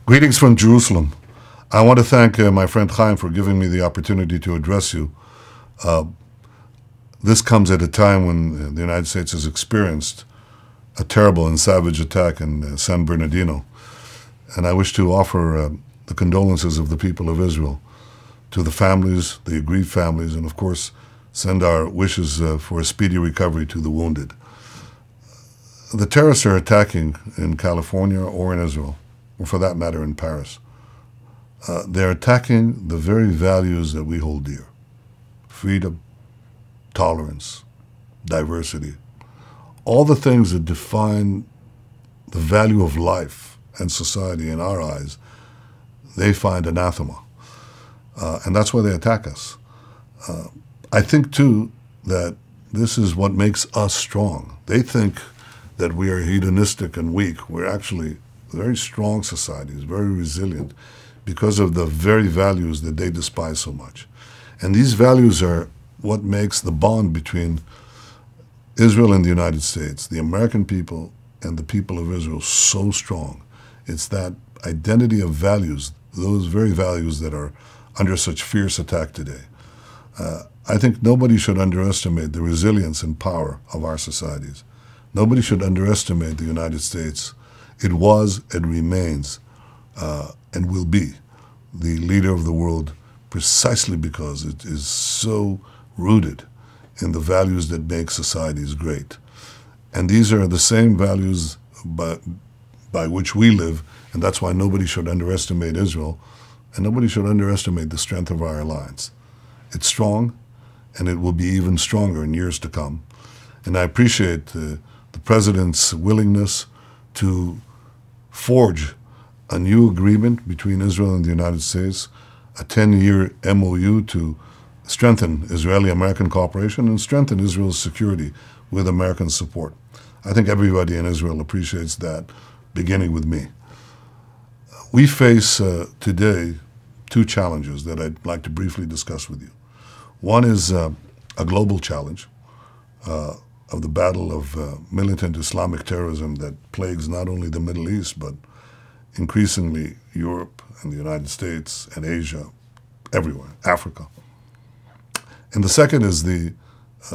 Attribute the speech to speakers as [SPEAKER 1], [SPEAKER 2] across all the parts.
[SPEAKER 1] Greetings from Jerusalem. I want to thank my friend Chaim for giving me the opportunity to address you. This comes at a time when the United States has experienced a terrible and savage attack in San Bernardino. And I wish to offer the condolences of the people of Israel to the families, the aggrieved families, and of course send our wishes for a speedy recovery to the wounded. The terrorists are attacking in California or in Israel, or for that matter in Paris. They're attacking the very values that we hold dear: freedom, tolerance, diversity, all the things that define the value of life and society in our eyes. They find anathema. And that's why they attack us. I think, too, that this is what makes us strong. They think that we are hedonistic and weak. We're actually very strong societies, very resilient, because of the very values that they despise so much. And these values are what makes the bond between Israel and the United States, the American people and the people of Israel, so strong. It's that identity of values, those very values that are under such fierce attack today. I think nobody should underestimate the resilience and power of our societies. Nobody should underestimate the United States. It was and remains and will be the leader of the world precisely because it is so rooted in the values that make societies great. And these are the same values by which we live, and that's why nobody should underestimate Israel, and nobody should underestimate the strength of our alliance. It's strong, and it will be even stronger in years to come. And I appreciate the President's willingness to forge a new agreement between Israel and the United States, a 10-year MOU to strengthen Israeli-American cooperation and strengthen Israel's security with American support. I think everybody in Israel appreciates that, beginning with me. We face today two challenges that I'd like to briefly discuss with you. One is a global challenge of the battle of militant Islamic terrorism that plagues not only the Middle East, but increasingly Europe and the United States and Asia, everywhere, Africa. And the second is the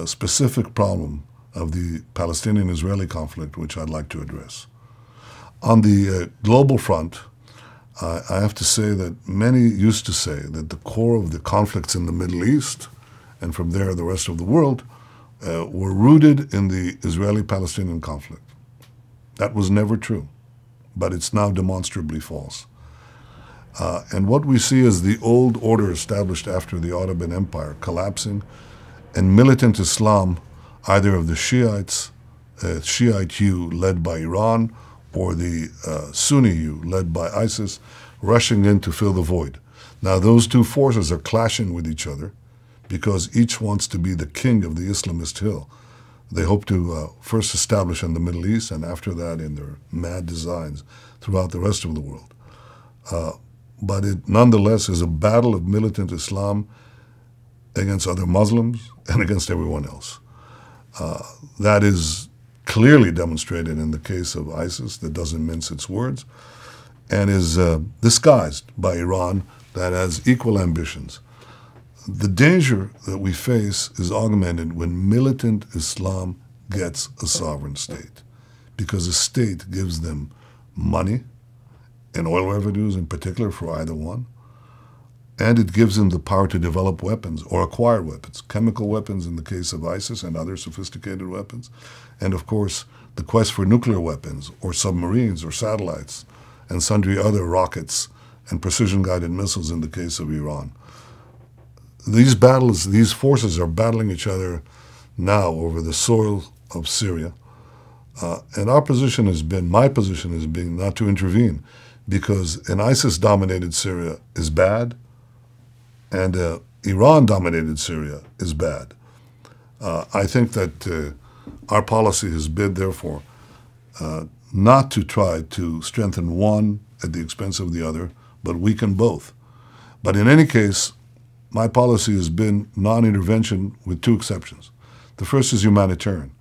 [SPEAKER 1] specific problem of the Palestinian-Israeli conflict, which I'd like to address. On the global front, I have to say that many used to say that the core of the conflicts in the Middle East, and from there the rest of the world, were rooted in the Israeli-Palestinian conflict. That was never true, but it's now demonstrably false. And what we see is the old order established after the Ottoman Empire collapsing, and militant Islam, either of the Shiites, Shiite U led by Iran, or the Sunni U led by ISIS, rushing in to fill the void. Now those two forces are clashing with each other because each wants to be the king of the Islamist hill. They hope to first establish in the Middle East, and after that in their mad designs throughout the rest of the world. But it nonetheless is a battle of militant Islam against other Muslims and against everyone else. That is clearly demonstrated in the case of ISIS, that doesn't mince its words, and is disguised by Iran, that has equal ambitions. The danger that we face is augmented when militant Islam gets a sovereign state, because a state gives them money and oil revenues in particular for either one, and it gives them the power to develop weapons or acquire weapons, chemical weapons in the case of ISIS and other sophisticated weapons, and of course the quest for nuclear weapons or submarines or satellites and sundry other rockets and precision-guided missiles in the case of Iran. These battles, these forces are battling each other now over the soil of Syria, and our position has been, my position has been not to intervene, because an ISIS-dominated Syria is bad, and Iran-dominated Syria is bad. I think that our policy has been, therefore, not to try to strengthen one at the expense of the other, but weaken both. But in any case, my policy has been non-intervention with two exceptions. The first is humanitarian.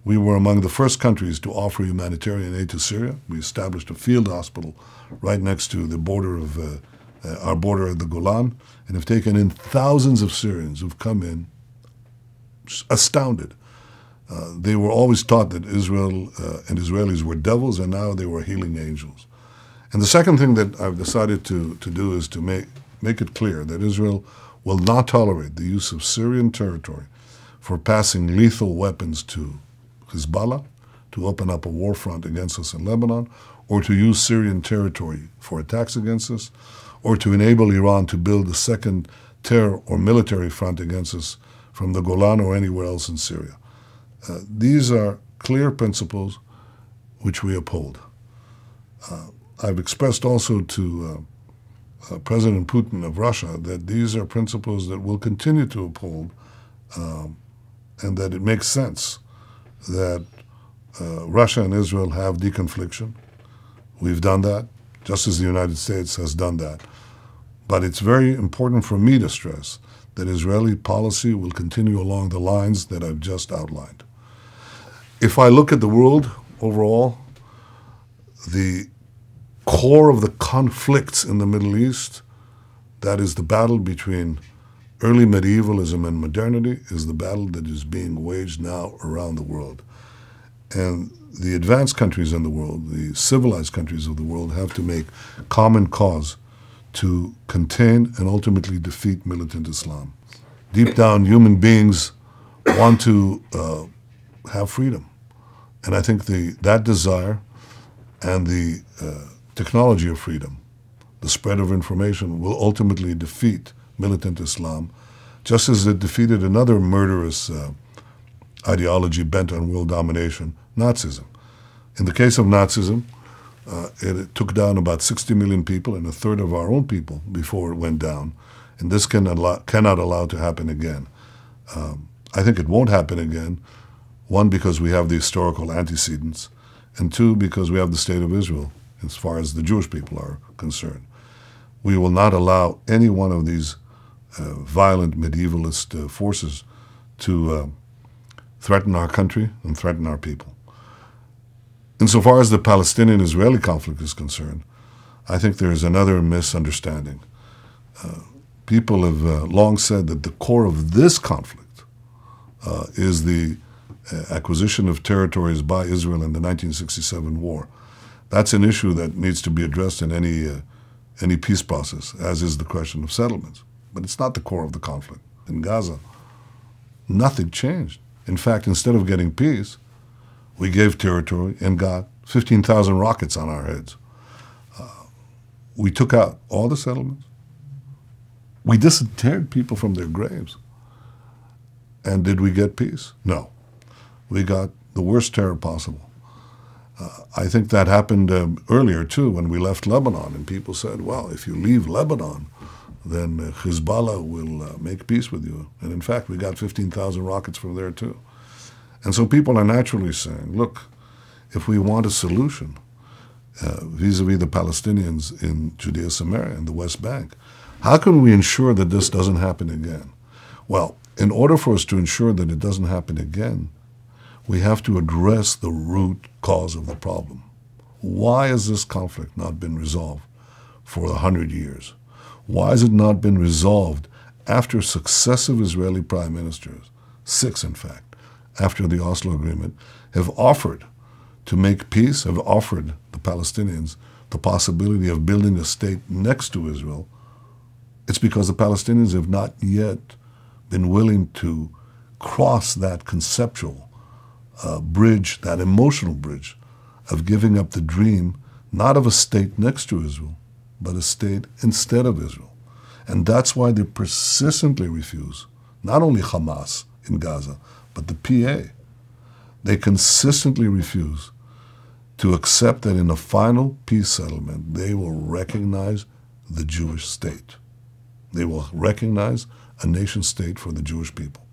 [SPEAKER 1] We were among the first countries to offer humanitarian aid to Syria. We established a field hospital right next to the border of our border at the Golan, and have taken in thousands of Syrians who've come in astounded. They were always taught that Israel and Israelis were devils, and now they were healing angels. And the second thing that I've decided to do is to make it clear that Israel will not tolerate the use of Syrian territory for passing lethal weapons to Hezbollah, to open up a war front against us in Lebanon, or to use Syrian territory for attacks against us, or to enable Iran to build a second terror or military front against us from the Golan or anywhere else in Syria. These are clear principles which we uphold. I've expressed also to President Putin of Russia that these are principles that we'll continue to uphold, and that it makes sense that Russia and Israel have deconfliction. We've done that, just as the United States has done that. But it's very important for me to stress that Israeli policy will continue along the lines that I've just outlined. If I look at the world overall, the core of the conflicts in the Middle East, that is the battle between early medievalism and modernity, is the battle that is being waged now around the world. And the advanced countries in the world, the civilized countries of the world, have to make common cause to contain and ultimately defeat militant Islam. Deep down, human beings want to have freedom. And I think that desire and the technology of freedom, the spread of information, will ultimately defeat militant Islam, just as it defeated another murderous ideology bent on world domination, Nazism. In the case of Nazism, it took down about 60 million people and a third of our own people before it went down. And this cannot allow to happen again. I think it won't happen again, one, because we have the historical antecedents, and two, because we have the state of Israel as far as the Jewish people are concerned. We will not allow any one of these violent medievalist forces to threaten our country and threaten our people. Insofar as the Palestinian-Israeli conflict is concerned, I think there is another misunderstanding. People have long said that the core of this conflict is the acquisition of territories by Israel in the 1967 war. That's an issue that needs to be addressed in any peace process, as is the question of settlements. But it's not the core of the conflict. In Gaza, nothing changed. In fact, instead of getting peace, we gave territory and got 15,000 rockets on our heads. We took out all the settlements. We disinterred people from their graves. And did we get peace? No. We got the worst terror possible. I think that happened earlier, too, when we left Lebanon, and people said, well, if you leave Lebanon, then Hezbollah will make peace with you. And in fact, we got 15,000 rockets from there, too. And so people are naturally saying, look, if we want a solution vis-a-vis the Palestinians in Judea, Samaria, and the West Bank, how can we ensure that this doesn't happen again? Well, in order for us to ensure that it doesn't happen again, we have to address the root cause of the problem. Why has this conflict not been resolved for 100 years? Why has it not been resolved after successive Israeli prime ministers, 6 in fact, after the Oslo Agreement, have offered to make peace, have offered the Palestinians the possibility of building a state next to Israel? It's because the Palestinians have not yet been willing to cross that conceptual bridge, that emotional bridge of giving up the dream, not of a state next to Israel, but a state instead of Israel. And that's why they persistently refuse, not only Hamas in Gaza, but the PA. They consistently refuse to accept that in a final peace settlement, they will recognize the Jewish state. They will recognize a nation state for the Jewish people.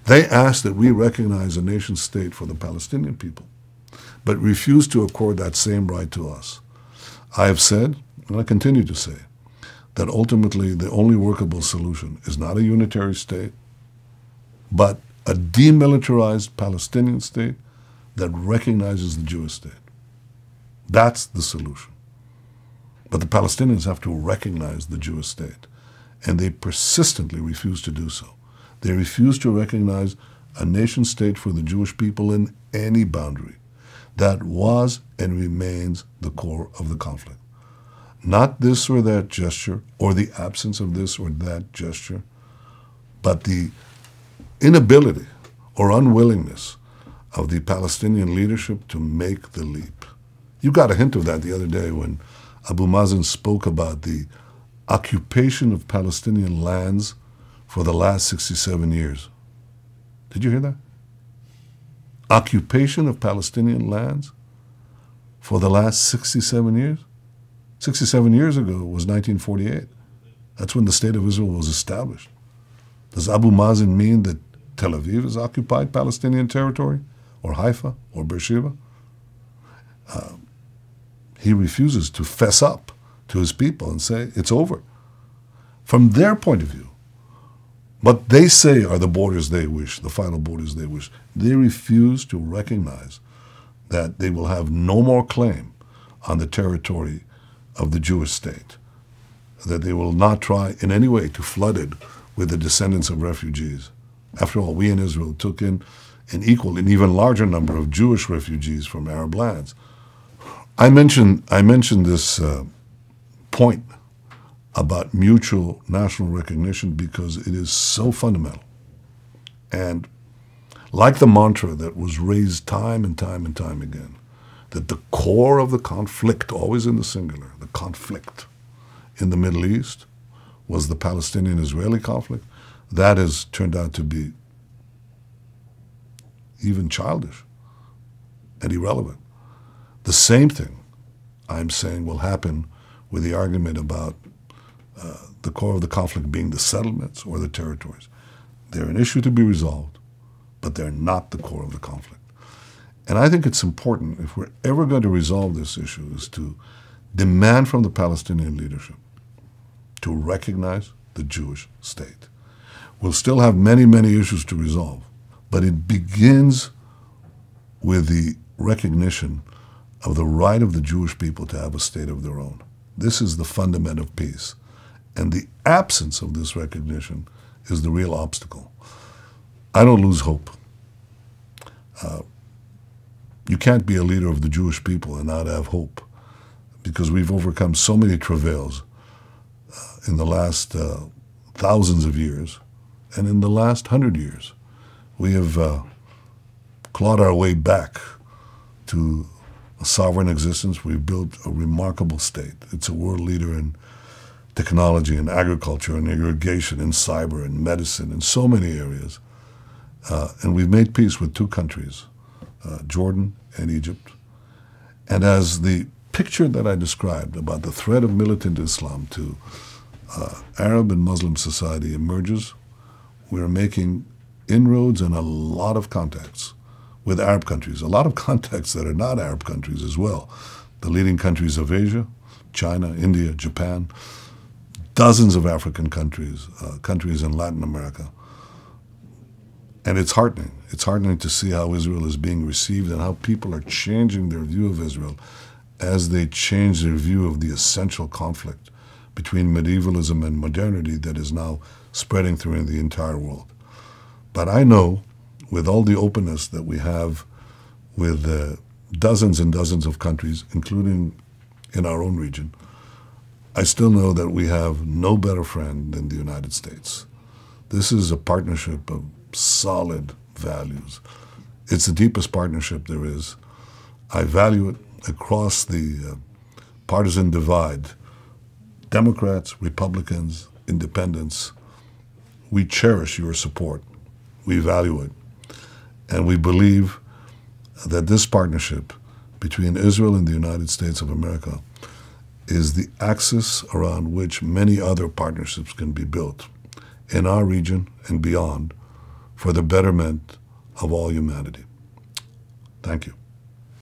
[SPEAKER 1] They ask that we recognize a nation state for the Palestinian people, but refuse to accord that same right to us. I have said, and I continue to say, that ultimately the only workable solution is not a unitary state, but a demilitarized Palestinian state that recognizes the Jewish state. That's the solution. But the Palestinians have to recognize the Jewish state, and they persistently refuse to do so. They refuse to recognize a nation state for the Jewish people in any boundary. That was and remains the core of the conflict. Not this or that gesture, or the absence of this or that gesture, but the inability or unwillingness of the Palestinian leadership to make the leap. You got a hint of that the other day when Abu Mazen spoke about the occupation of Palestinian lands for the last 67 years. Did you hear that? Occupation of Palestinian lands for the last 67 years? 67 years ago was 1948. That's when the State of Israel was established. Does Abu Mazen mean that Tel Aviv is occupied Palestinian territory? Or Haifa? Or Beersheba? He refuses to fess up to his people and say, it's over. From their point of view, what they say are the borders they wish, the final borders they wish. They refuse to recognize that they will have no more claim on the territory of the Jewish state, that they will not try in any way to flood it with the descendants of refugees. After all, we in Israel took in an equal and even larger number of Jewish refugees from Arab lands. I mentioned this point about mutual national recognition because it is so fundamental. And like the mantra that was raised time and time and time again, that the core of the conflict, always in the singular, the conflict in the Middle East was the Palestinian-Israeli conflict, that has turned out to be even childish and irrelevant. The same thing, I'm saying, will happen with the argument about the core of the conflict being the settlements or the territories. They're an issue to be resolved, but they're not the core of the conflict. And I think it's important, if we're ever going to resolve this issue, is to demand from the Palestinian leadership to recognize the Jewish state. We'll still have many, many issues to resolve, but it begins with the recognition of the right of the Jewish people to have a state of their own. This is the fundament of peace. And the absence of this recognition is the real obstacle. I don't lose hope. You can't be a leader of the Jewish people and not have hope, because we've overcome so many travails in the last thousands of years, and in the last 100 years. We have clawed our way back to a sovereign existence. We've built a remarkable state. It's a world leader in technology and agriculture and irrigation and cyber and medicine in so many areas. And we've made peace with two countries, Jordan and Egypt. And as the picture that I described about the threat of militant Islam to Arab and Muslim society emerges, we're making inroads and a lot of contacts with Arab countries, a lot of contacts that are not Arab countries as well. The leading countries of Asia, China, India, Japan, dozens of African countries, countries in Latin America. And it's heartening. It's heartening to see how Israel is being received and how people are changing their view of Israel as they change their view of the essential conflict between medievalism and modernity that is now spreading through the entire world. But I know, with all the openness that we have with dozens and dozens of countries, including in our own region, I still know that we have no better friend than the United States. This is a partnership of solid values. It's the deepest partnership there is. I value it across the partisan divide. Democrats, Republicans, independents, we cherish your support. We value it. And we believe that this partnership between Israel and the United States of America is the axis around which many other partnerships can be built in our region and beyond for the betterment of all humanity. Thank you.